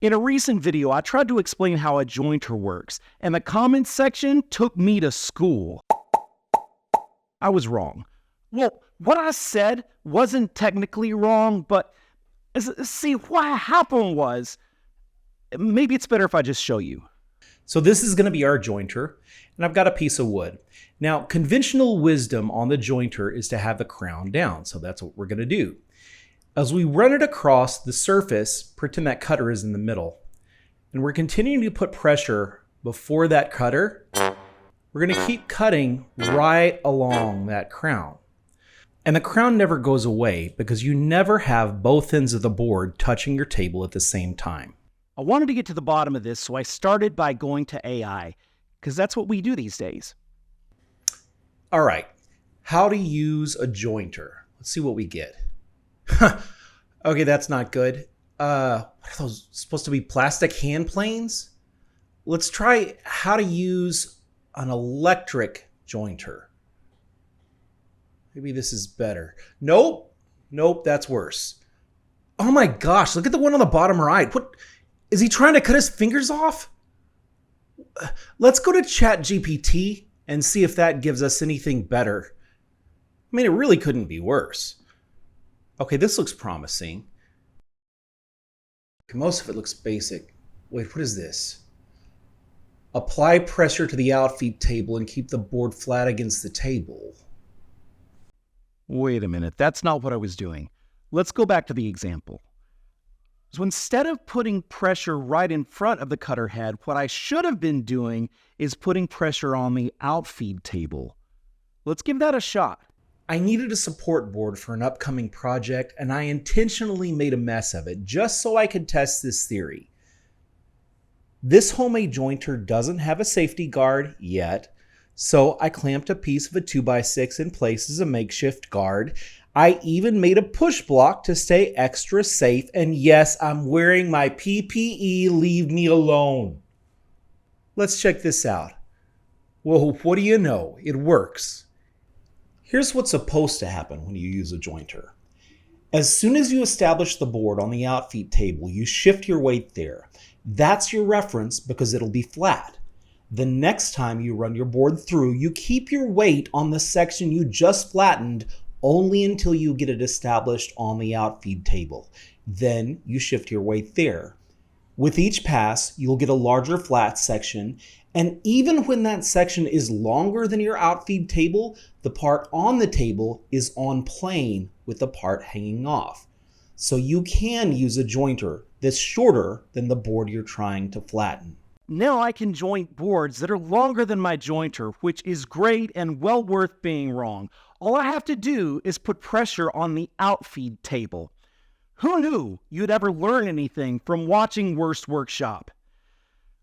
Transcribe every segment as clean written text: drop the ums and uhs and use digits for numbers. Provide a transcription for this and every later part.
In a recent video, I tried to explain how a jointer works, and the comments section took me to school. I was wrong. Well, what I said wasn't technically wrong, but see, what happened was, maybe it's better if I just show you. So this is going to be our jointer, and I've got a piece of wood. Now, conventional wisdom on the jointer is to have the crown down, so that's what we're going to do. As we run it across the surface, pretend that cutter is in the middle, and we're continuing to put pressure before that cutter. We're going to keep cutting right along that crown. And the crown never goes away because you never have both ends of the board touching your table at the same time. I wanted to get to the bottom of this, so I started by going to AI, because that's what we do these days. All right, how to use a jointer. Let's see what we get. Okay, that's not good. What are those supposed to be, plastic hand planes? Let's try how to use an electric jointer. Maybe this is better. Nope, that's worse. Oh my gosh, look at the one on the bottom right. What, is he trying to cut his fingers off? Let's go to ChatGPT and see if that gives us anything better. I mean, it really couldn't be worse. Okay, this looks promising. Most of it looks basic. Wait, what is this? Apply pressure to the outfeed table and keep the board flat against the table. Wait a minute, that's not what I was doing. Let's go back to the example. So instead of putting pressure right in front of the cutter head, what I should have been doing is putting pressure on the outfeed table. Let's give that a shot. I needed a support board for an upcoming project, and I intentionally made a mess of it just so I could test this theory. This homemade jointer doesn't have a safety guard yet, so I clamped a piece of a 2x6 in place as a makeshift guard. I even made a push block to stay extra safe, and yes, I'm wearing my PPE, leave me alone. Let's check this out. Well, what do you know? It works. Here's what's supposed to happen when you use a jointer. As soon as you establish the board on the outfeed table, you shift your weight there. That's your reference because it'll be flat. The next time you run your board through, you keep your weight on the section you just flattened only until you get it established on the outfeed table. Then you shift your weight there. With each pass, you'll get a larger flat section, and even when that section is longer than your outfeed table, the part on the table is on plane with the part hanging off. So you can use a jointer that's shorter than the board you're trying to flatten. Now I can joint boards that are longer than my jointer, which is great and well worth being wrong. All I have to do is put pressure on the outfeed table. Who knew you'd ever learn anything from watching Worst Workshop?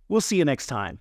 We'll see you next time.